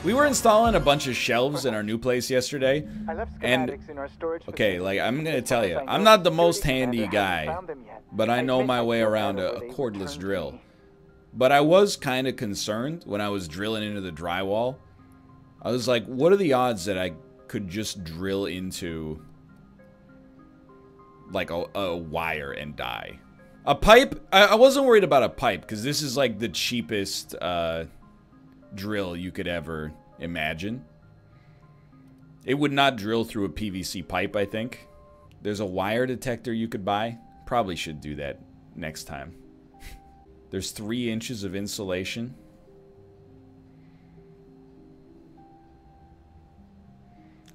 We were installing a bunch of shelves in our new place yesterday, and okay, like I'm gonna tell you, I'm not the most handy guy, but I know my way around a cordless drill. But I was kind of concerned when I was drilling into the drywall. I was like, what are the odds that I could just drill into like a wire and die? A pipe, I wasn't worried about a pipe because this is like the cheapest drill you could ever imagine. It would not drill through a PVC pipe, I think. There's a wire detector you could buy. Probably should do that next time. There's 3 inches of insulation.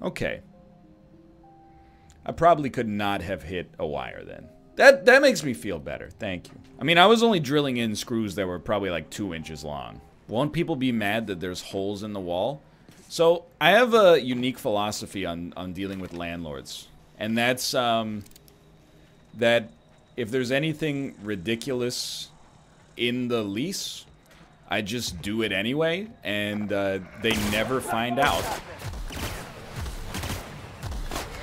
Okay. I probably could not have hit a wire then. That makes me feel better. Thank you. I mean, I was only drilling in screws that were probably like 2 inches long. Won't people be mad that there's holes in the wall? So, I have a unique philosophy on dealing with landlords. And that's, that if there's anything ridiculous in the lease, I just do it anyway, and they never find out.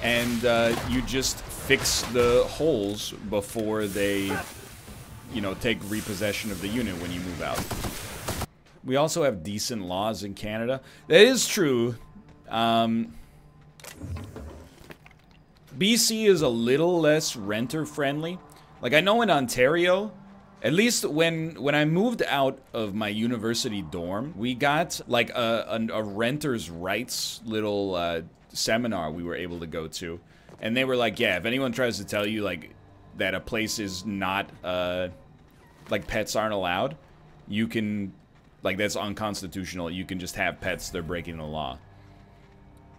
And you just fix the holes before they, you know, take repossession of the unit when you move out. We also have decent laws in Canada. That is true. BC is a little less renter-friendly. Like, I know in Ontario, at least when I moved out of my university dorm, we got, like, a renter's rights little seminar we were able to go to. And they were like, yeah, if anyone tries to tell you, like, that a place is not, like, pets aren't allowed, you can... Like, that's unconstitutional. You can just have pets. They're breaking the law.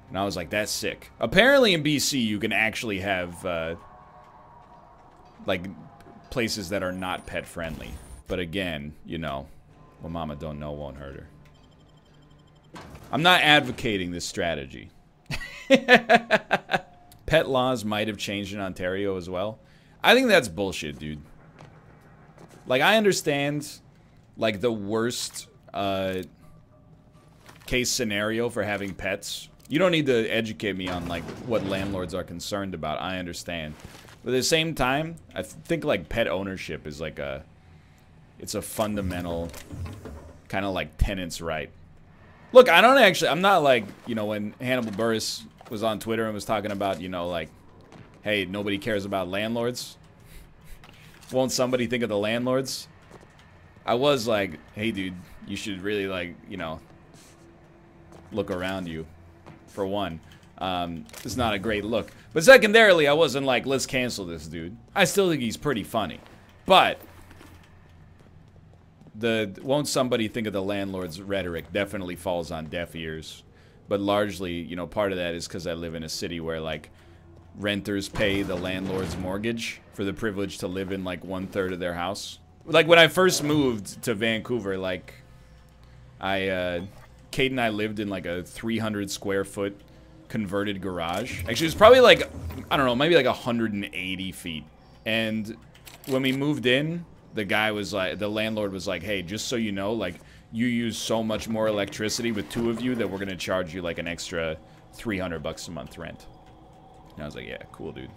And I was like, that's sick. Apparently in BC, you can actually have, like, places that are not pet-friendly. But again, you know, what mama don't know won't hurt her. I'm not advocating this strategy. Pet laws might have changed in Ontario as well. I think that's bullshit, dude. Like, I understand, like, the worst... case scenario for having pets. You don't need to educate me on like what landlords are concerned about. I understand, but at the same time, I think like pet ownership is like it's a fundamental kind of like tenant's right. Look, I'm not like, you know, when Hannibal Buress was on Twitter and was talking about, you know, like, hey, nobody cares about landlords. Won't somebody think of the landlords? I was like, hey, dude, you should really, like, you know, look around you, for one. It's not a great look. But secondarily, I wasn't like, let's cancel this dude. I still think he's pretty funny. But, won't somebody think of the landlord's rhetoric definitely falls on deaf ears. But largely, you know, part of that is because I live in a city where, like, renters pay the landlord's mortgage for the privilege to live in, like, 1/3 of their house. Like, when I first moved to Vancouver, like, Kate and I lived in, like, a 300 square foot converted garage. Actually, it was probably, like, I don't know, maybe, like, 180 feet. And when we moved in, the guy was like, the landlord was like, hey, just so you know, like, you use so much more electricity with 2 of you that we're gonna charge you, like, an extra $300 a month rent. And I was like, yeah, cool, dude.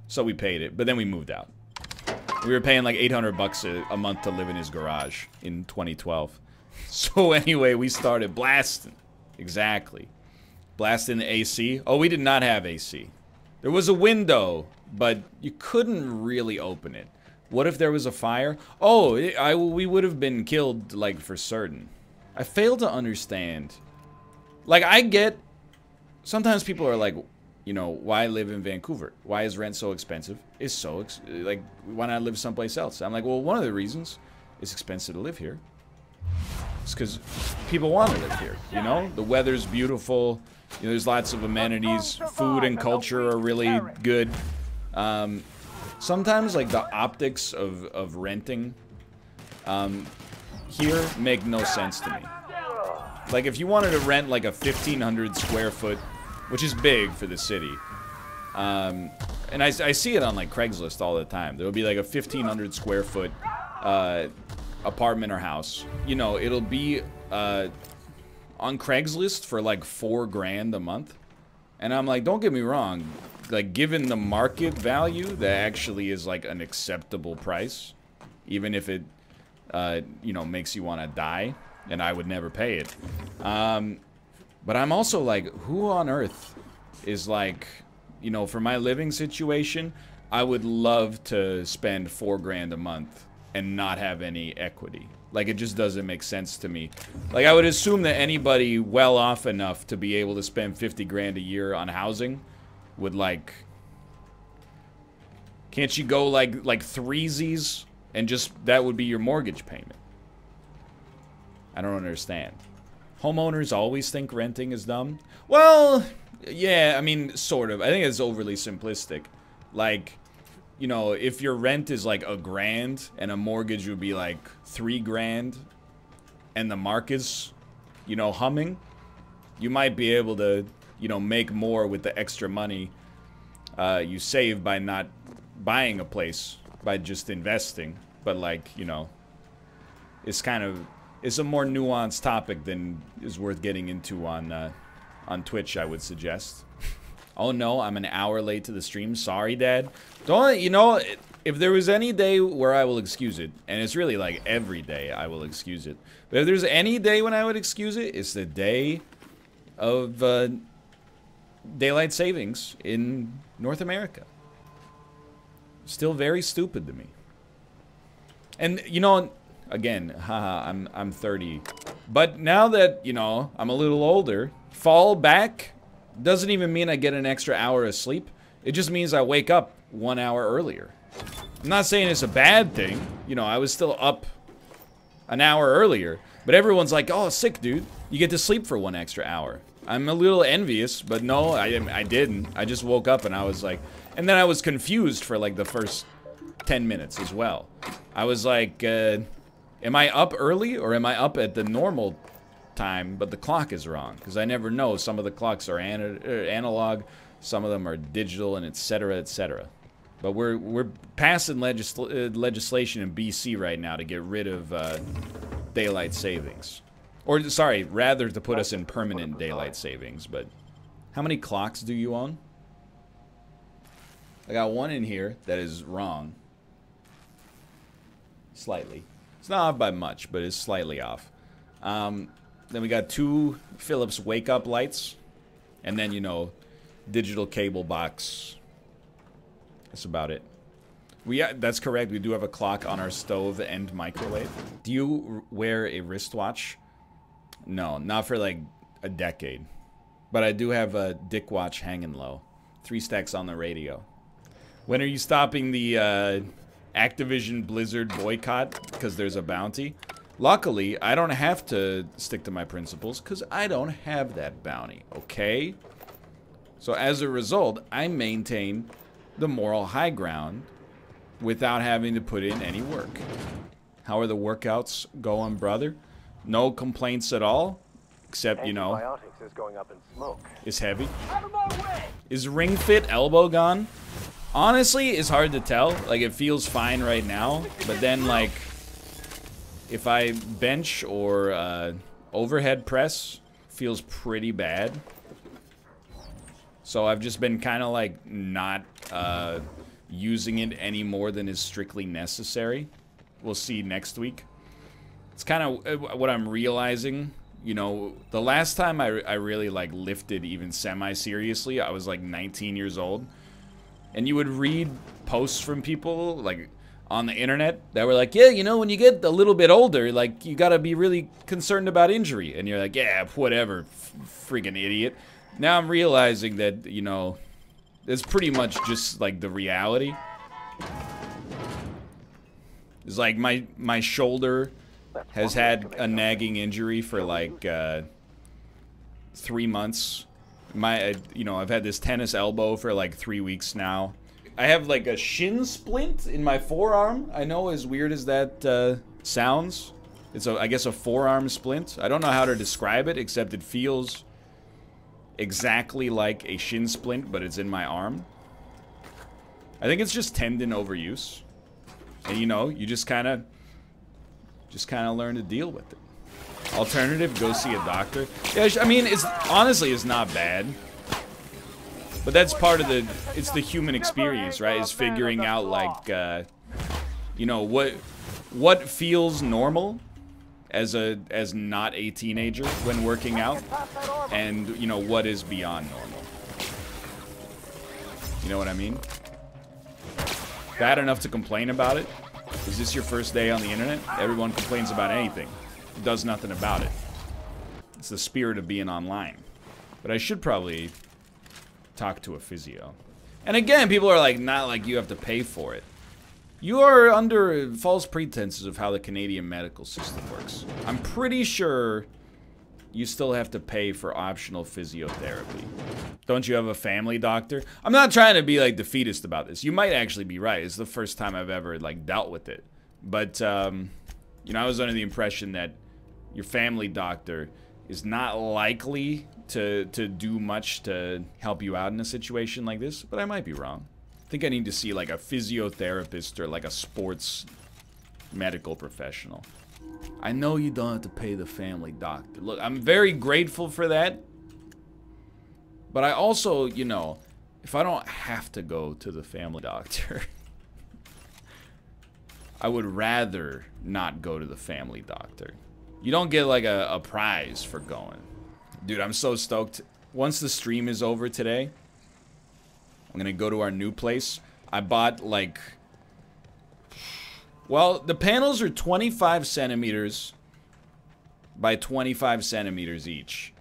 So we paid it, but then we moved out. We were paying like $800 a month to live in his garage in 2012. So anyway, we started blasting. Exactly. Blasting the AC. Oh, we did not have AC. There was a window, but you couldn't really open it. What if there was a fire? Oh, we would have been killed, like, for certain. I fail to understand. Like, I get... Sometimes people are like... You know, why live in Vancouver? Why is rent so expensive? It's so, like, why not live someplace else? I'm like, well, one of the reasons it's expensive to live here. It's because people want to live here, you know? The weather's beautiful. You know, there's lots of amenities. Food and culture are really good. Sometimes, like, the optics of renting here make no sense to me. Like, if you wanted to rent, like, a 1,500 square foot, which is big for the city, and I see it on, like, Craigslist all the time. There'll be, like, a 1,500 square foot apartment or house. You know, it'll be on Craigslist for like $4 grand a month. And I'm like, don't get me wrong, like given the market value, that actually is like an acceptable price, even if it, you know, makes you want to die, and I would never pay it. But I'm also like, who on earth is like, you know, for my living situation, I would love to spend $4 grand a month and not have any equity. Like, it just doesn't make sense to me. Like, I would assume that anybody well off enough to be able to spend 50 grand a year on housing would, like... Can't you go, like threesies and just... That would be your mortgage payment. I don't understand. Homeowners always think renting is dumb? Well, yeah, I mean, sort of. I think it's overly simplistic. Like... You know, if your rent is like $1 grand and a mortgage would be like $3 grand and the market's, you know, humming, you might be able to, you know, make more with the extra money you save by not buying a place, by just investing. But like, you know, it's kind of, it's a more nuanced topic than is worth getting into on Twitch, I would suggest. Oh no, I'm an hour late to the stream. Sorry, Dad. Don't, you know, if there was any day where I will excuse it, and it's really like every day I will excuse it, but if there's any day when I would excuse it, it's the day of daylight savings in North America. Still very stupid to me. And, you know, again, haha, I'm 30. But now that, you know, I'm a little older, fall back... doesn't even mean I get an extra hour of sleep. It just means I wake up 1 hour earlier. I'm not saying it's a bad thing. You know, I was still up an hour earlier. But everyone's like, oh, sick, dude. You get to sleep for 1 extra hour. I'm a little envious, but no, I didn't. I just woke up and I was like... And then I was confused for like the first 10 minutes as well. I was like, am I up early or am I up at the normal time, but the clock is wrong? Because I never know. Some of the clocks are analog, some of them are digital, and etc., etc. But we're passing legislation in BC right now to get rid of daylight savings. Or, sorry, rather to put us in permanent daylight savings. But how many clocks do you own? I got one in here that is wrong. Slightly. It's not off by much, but it's slightly off. Then we got 2 Philips wake-up lights. And then, you know, digital cable box. That's about it. That's correct. We do have a clock on our stove and microwave. Do you wear a wristwatch? No, not for like a decade. But I do have a dick watch hanging low. 3 stacks on the radio. When are you stopping the Activision Blizzard boycott? Because there's a bounty. Luckily, I don't have to stick to my principles because I don't have that bounty, okay? So as a result, I maintain the moral high ground without having to put in any work. How are the workouts going, brother? No complaints at all, except, you know, is going up in smoke. It's heavy. Out of my way! Is Ring Fit elbow gone? Honestly, it's hard to tell. Like, it feels fine right now, but then, like, if I bench or overhead press, feels pretty bad. So I've just been kind of like not using it any more than is strictly necessary. We'll see next week. It's kind of what I'm realizing. You know, the last time I really like lifted even semi-seriously, I was like 19 years old. And you would read posts from people like on the internet that were like, yeah, you know, when you get a little bit older, like, you gotta be really concerned about injury. And you're like, yeah, whatever, freaking idiot. Now I'm realizing that, you know, it's pretty much just, like, the reality. It's like my shoulder has had a nagging injury for, like, 3 months. You know, I've had this tennis elbow for, like, 3 weeks now. I have like a shin splint in my forearm. I know, as weird as that sounds. It's, I guess, a forearm splint. I don't know how to describe it, except it feels exactly like a shin splint, but it's in my arm. I think it's just tendon overuse. And, you know, you just kind of learn to deal with it. Alternative, go see a doctor. Yeah, I mean, it's honestly, it's not bad. But that's part of the, it's the human experience, right? Is figuring out, like, you know, what feels normal as not a teenager when working out, and, you know, what is beyond normal. You know what I mean? Bad enough to complain about it? Is this your first day on the internet? Everyone complains about anything. Does nothing about it. It's the spirit of being online. But I should probably talk to a physio. And again, people are like, not like you have to pay for it. You are under false pretenses of how the Canadian medical system works. I'm pretty sure you still have to pay for optional physiotherapy. Don't you have a family doctor? I'm not trying to be like defeatist about this. You might actually be right. It's the first time I've ever like dealt with it. But you know, I was under the impression that your family doctor is not likely to do much to help you out in a situation like this, but I might be wrong. I think I need to see like a physiotherapist or like a sports medical professional. I know you don't have to pay the family doctor. Look, I'm very grateful for that. But I also, you know, if I don't have to go to the family doctor, I would rather not go to the family doctor. You don't get like a prize for going. Dude, I'm so stoked. Once the stream is over today, I'm gonna go to our new place. I bought like, well, the panels are 25 centimeters by 25 centimeters each.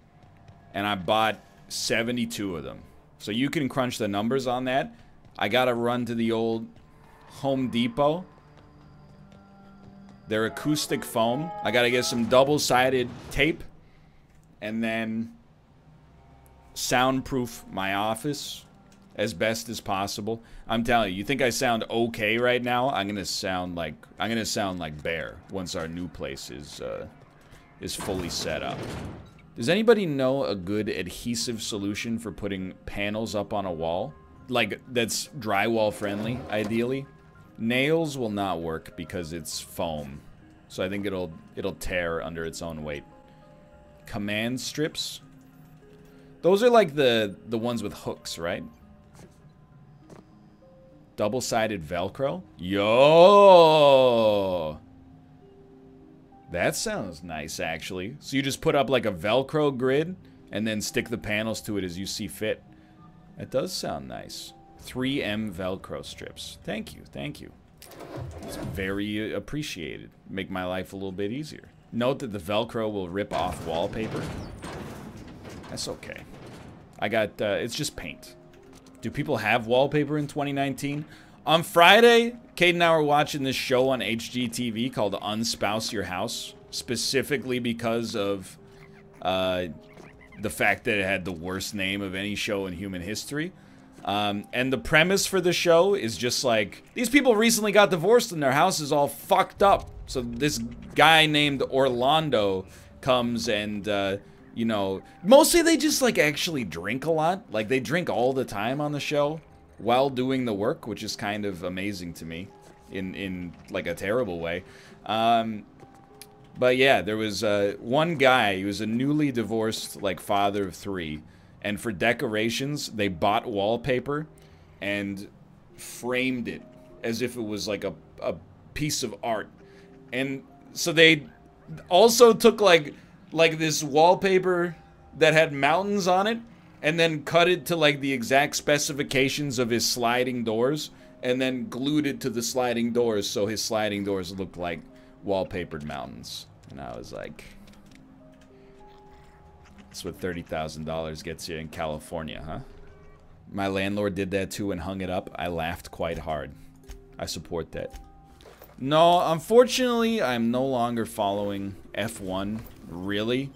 And I bought 72 of them. So you can crunch the numbers on that. I gotta run to the old Home Depot. They're acoustic foam. I gotta get some double-sided tape. And then soundproof my office as best as possible. I'm telling you, you think I sound okay right now? I'm gonna sound like Bear once our new place is fully set up. Does anybody know a good adhesive solution for putting panels up on a wall? Like, that's drywall friendly, ideally. Nails will not work because it's foam. So I think it'll tear under its own weight. Command strips? Those are like the ones with hooks, right? Double-sided Velcro? Yo! That sounds nice, actually. So you just put up like a Velcro grid and then stick the panels to it as you see fit. That does sound nice. 3M Velcro strips. Thank you, thank you. It's very appreciated. Make my life a little bit easier. Note that the Velcro will rip off wallpaper. That's okay. I got, it's just paint. Do people have wallpaper in 2019? On Friday, Kate and I were watching this show on HGTV called Unspouse Your House, specifically because of the fact that it had the worst name of any show in human history. And the premise for the show is just like, these people recently got divorced and their house is all fucked up. So this guy named Orlando comes and, you know, mostly they just like actually drink a lot. Like they drink all the time on the show while doing the work, which is kind of amazing to me in like a terrible way. But yeah, there was one guy, he was a newly divorced like father of 3. And for decorations, they bought wallpaper and framed it as if it was like a piece of art. And so they also took like this wallpaper that had mountains on it and then cut it to like the exact specifications of his sliding doors and then glued it to the sliding doors so his sliding doors looked like wallpapered mountains. And I was like, that's what $30,000 gets you in California, huh? My landlord did that too and hung it up. I laughed quite hard. I support that. No, unfortunately, I'm no longer following F1, really.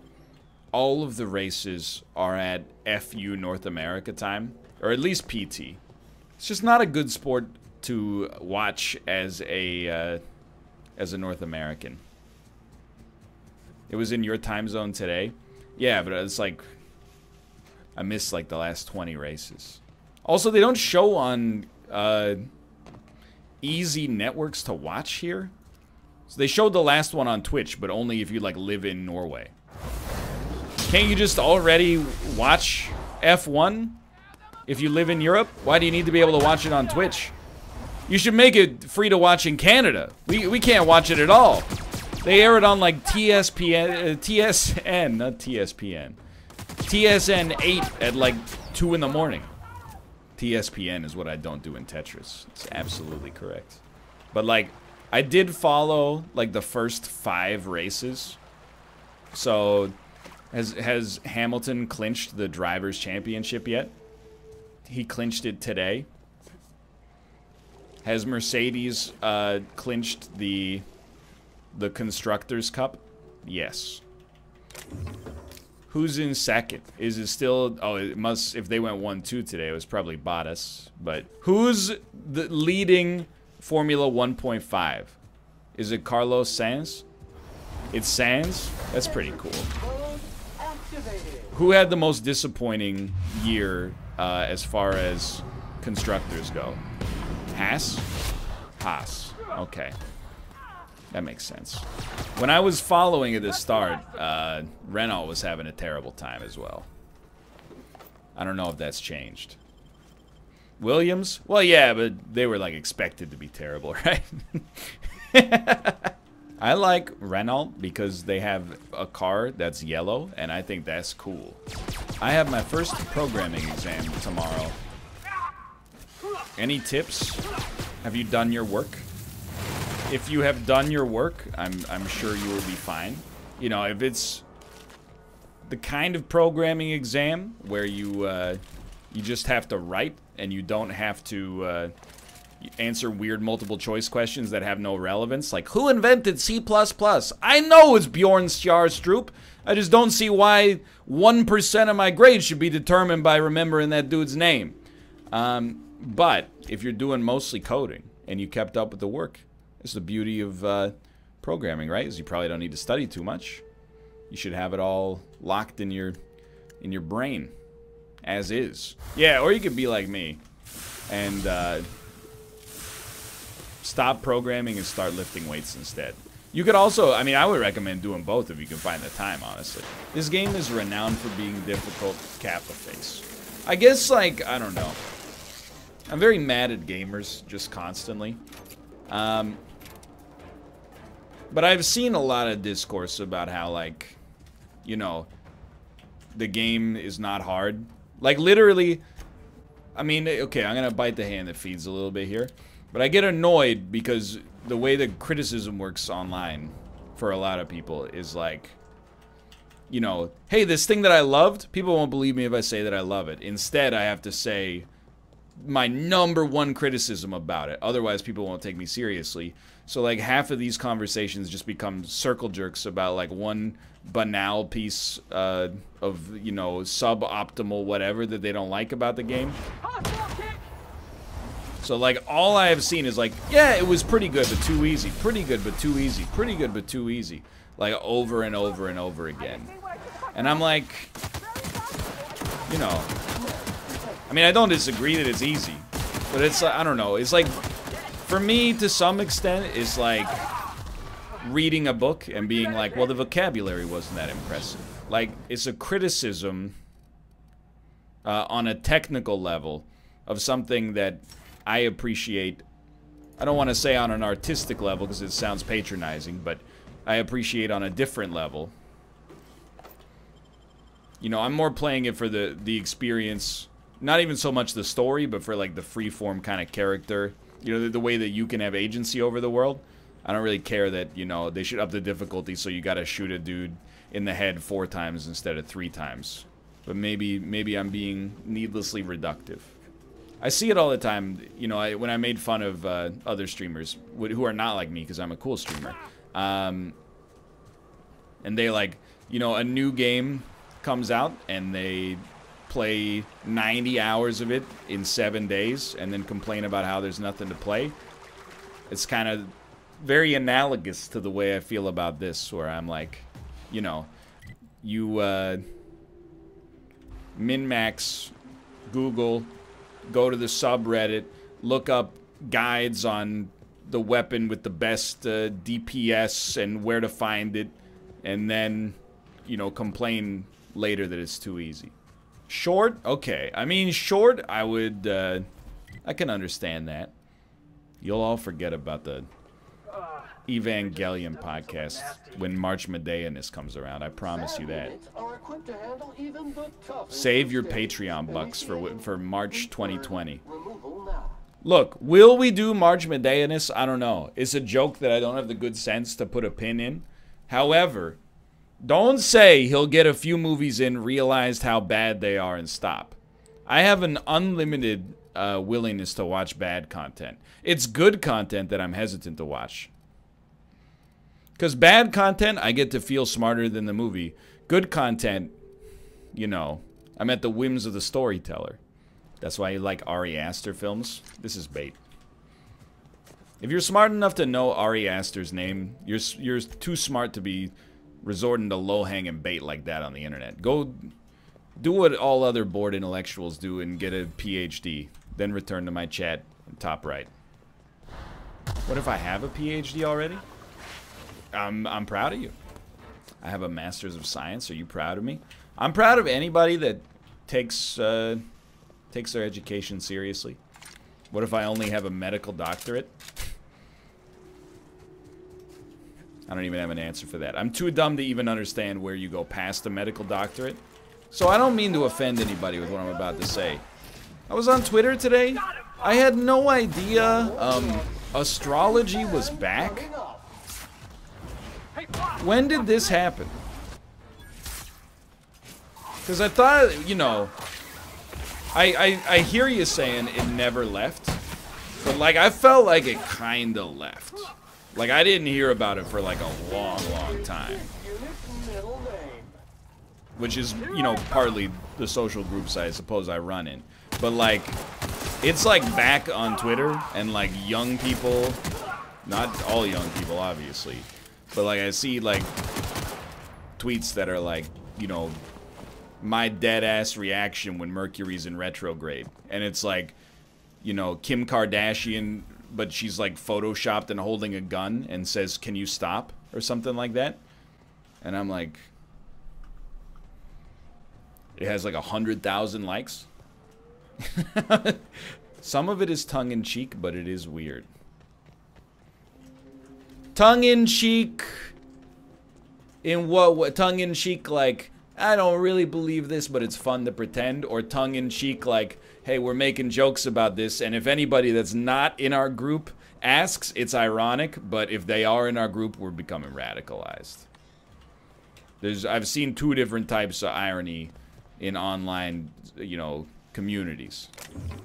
All of the races are at FU North America time, or at least PT. It's just not a good sport to watch as a North American. It was in your time zone today. Yeah, but it's like, I missed like the last 20 races. Also, they don't show on easy networks to watch here. So they showed the last one on Twitch, but only if you, like, live in Norway. Can't you just already watch F1 if you live in Europe? Why do you need to be able to watch it on Twitch? You should make it free to watch in Canada. We can't watch it at all. They air it on, like, TSN, not TSPN. TSN 8 at, like, 2 in the morning. TSPN is what I don't do in Tetris. It's absolutely correct. But, like, I did follow, like, the first 5 races. So, has Hamilton clinched the Drivers' Championship yet? He clinched it today. Has Mercedes clinched the Constructors' Cup? Yes. Who's in second? Is it still... Oh, it must... If they went 1-2 today, it was probably Bottas. But who's the leading Formula 1.5? Is it Carlos Sainz? It's Sainz? That's pretty cool. Who had the most disappointing year as far as constructors go? Haas? Haas. Okay. That makes sense. When I was following at the start, Renault was having a terrible time as well. I don't know if that's changed. Williams? Well, yeah, but they were, like, expected to be terrible, right? I like Renault because they have a car that's yellow, and I think that's cool. I have my first programming exam tomorrow. Any tips? Have you done your work? If you have done your work, I'm sure you will be fine. You know, if it's the kind of programming exam where you just have to write and you don't have to answer weird multiple choice questions that have no relevance, like who invented C++? I know it's Bjorn Stjarstroop. I just don't see why 1% of my grade should be determined by remembering that dude's name. But if you're doing mostly coding and you kept up with the work, it's the beauty of programming, right? Is you probably don't need to study too much. You should have it all locked in your brain, as is. Yeah, or you could be like me and stop programming and start lifting weights instead. You could also, I mean, I would recommend doing both if you can find the time, honestly. This game is renowned for being difficult Kappa face. I guess, like, I don't know. I'm very mad at gamers just constantly. But I've seen a lot of discourse about how, like, you know, the game is not hard. Like, literally, I mean, okay, I'm gonna bite the hand that feeds a little bit here. But I get annoyed because the way the criticism works online for a lot of people is like, you know, hey, this thing that I loved, people won't believe me if I say that I love it. Instead, I have to say my #1 criticism about it. Otherwise, people won't take me seriously. So, like, half of these conversations just become circle jerks about, like, one banal piece of, you know, suboptimal whatever that they don't like about the game. So, like, all I have seen is, like, yeah, it was pretty good, but too easy. Pretty good, but too easy. Pretty good, but too easy. Like, over and over and over again. And I'm like, you know, I mean, I don't disagree that it's easy. But it's, I don't know, it's like, for me, to some extent, it's like reading a book and being like, well, the vocabulary wasn't that impressive. Like, it's a criticism on a technical level of something that I appreciate. I don't want to say on an artistic level because it sounds patronizing, but I appreciate on a different level. You know, I'm more playing it for the experience, not even so much the story, but for, like, the freeform kind of character. You know, the way that you can have agency over the world. I don't really care that, you know, they should up the difficulty so you gotta shoot a dude in the head 4 times instead of 3 times. But maybe I'm being needlessly reductive. I see it all the time, you know, when I made fun of other streamers who are not like me because I'm a cool streamer. And they, like, you know, a new game comes out and they play 90 hours of it in 7 days and then complain about how there's nothing to play. It's kind of very analogous to the way I feel about this, where I'm like, you know, you min-max Google, go to the subreddit, look up guides on the weapon with the best DPS and where to find it, and then, you know, complain later that it's too easy. Short? Okay. I mean, short, I would, I can understand that. You'll all forget about the Evangelion podcast when March Medeanus comes around. I promise you that. Save your Patreon bucks for March 2020. Look, will we do March Medeanus? I don't know. It's a joke that I don't have the good sense to put a pin in. However, don't say he'll get a few movies in, realized how bad they are, and stop. I have an unlimited willingness to watch bad content. It's good content that I'm hesitant to watch. Because bad content, I get to feel smarter than the movie. Good content, you know, I'm at the whims of the storyteller. That's why you like Ari Aster films. This is bait. If you're smart enough to know Ari Aster's name, you're too smart to be resorting to low-hanging bait like that on the internet. Go do what all other bored intellectuals do and get a PhD. Then return to my chat, top right. What if I have a PhD already? I'm proud of you. I have a Master's of Science. Are you proud of me? I'm proud of anybody that takes their education seriously. What if I only have a medical doctorate? I don't even have an answer for that. I'm too dumb to even understand where you go past a medical doctorate. So I don't mean to offend anybody with what I'm about to say. I was on Twitter today. I had no idea astrology was back. When did this happen? Because I thought, you know, I hear you saying it never left, but like I felt like it kind of left. Like I didn't hear about it for like a long time. Which is, you know, partly the social groups I suppose I run in. But like, it's like back on Twitter and like young people, not all young people obviously, but like I see like tweets that are like, you know, my dead ass reaction when Mercury's in retrograde. And it's like, you know, Kim Kardashian, but she's like photoshopped and holding a gun and says, "Can you stop?" or something like that. And I'm like, it has like 100,000 likes. Some of it is tongue-in-cheek, but it is weird. Tongue-in-cheek in what tongue-in-cheek like, I don't really believe this, but it's fun to pretend, or tongue-in-cheek like, hey, we're making jokes about this, and if anybody that's not in our group asks, it's ironic, but if they are in our group, we're becoming radicalized. I've seen two different types of irony in online, you know, communities.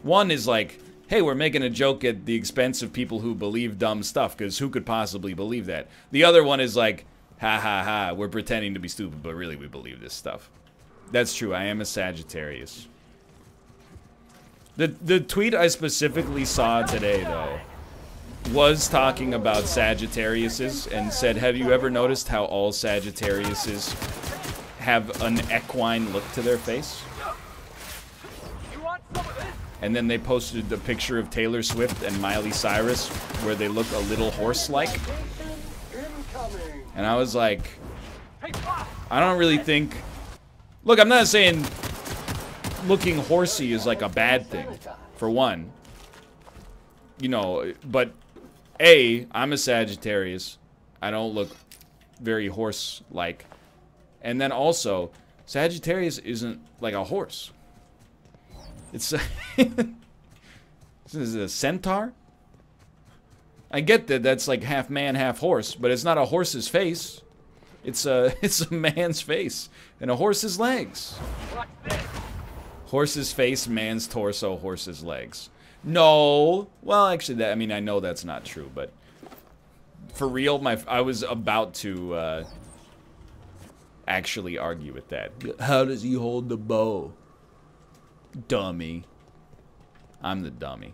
One is like, hey, we're making a joke at the expense of people who believe dumb stuff, because who could possibly believe that? The other one is like, ha ha ha, we're pretending to be stupid, but really we believe this stuff. That's true, I am a Sagittarius. The tweet I specifically saw today, though, was talking about Sagittariuses and said, have you ever noticed how all Sagittariuses have an equine look to their face? And then they posted a picture of Taylor Swift and Miley Cyrus where they look a little horse-like. And I was like, I don't really think... Look, I'm not saying looking horsey is like a bad thing, for one. You know, but A, I'm a Sagittarius. I don't look very horse-like. And then also, Sagittarius isn't like a horse. It's a this is a centaur? I get that that's like half man, half horse, but it's not a horse's face. It's a man's face and a horse's legs. Horse's face, man's torso, horse's legs. No. Well, actually, that, I mean, I know that's not true, but for real, I was about to actually argue with that. How does he hold the bow? Dummy. I'm the dummy.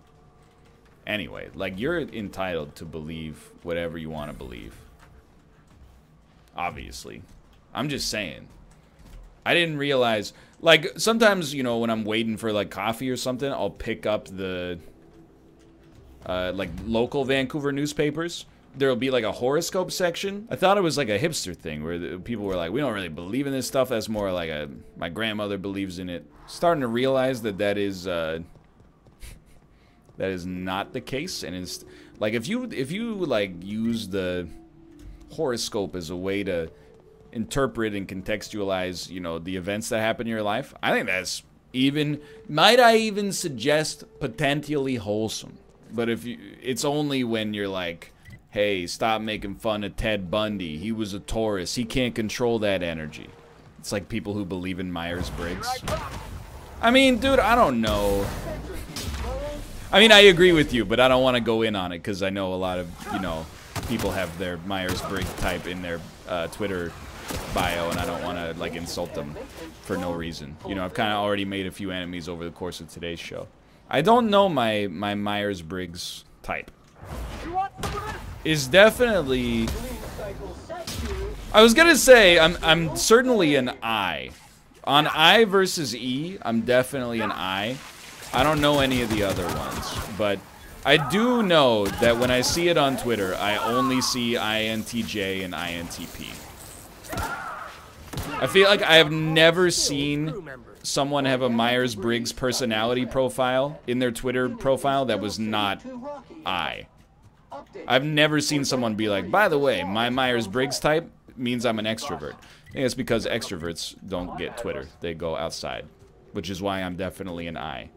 Anyway, like, you're entitled to believe whatever you want to believe. Obviously. I'm just saying. I didn't realize, like, sometimes, you know, when I'm waiting for, like, coffee or something, I'll pick up the like local Vancouver newspapers, there'll be like a horoscope section. I thought it was like a hipster thing where people were like, we don't really believe in this stuff. That's more like my grandmother believes in it. Starting to realize that that is not the case. And it's like, if you like use the horoscope as a way to interpret and contextualize, you know, the events that happen in your life, I think that's even, might I even suggest, potentially wholesome. But if you, it's only when you're like, hey, stop making fun of Ted Bundy. He was a Taurus. He can't control that energy. It's like people who believe in Myers-Briggs. I mean, dude, I don't know. I mean, I agree with you, but I don't want to go in on it because I know a lot of, you know, people have their Myers-Briggs type in their Twitter bio, and I don't want to, like, insult them for no reason. You know, I've kind of already made a few enemies over the course of today's show. I don't know my Myers-Briggs type. Is definitely, I was gonna say I'm certainly an I. On I versus E, I'm definitely an I. I don't know any of the other ones, but I do know that when I see it on Twitter, I only see INTJ and INTP. I feel like I have never seen someone have a Myers-Briggs personality profile in their Twitter profile that was not I. I've never seen someone be like, by the way, my Myers-Briggs type means I'm an extrovert. I think it's because extroverts don't get Twitter. They go outside, which is why I'm definitely an I.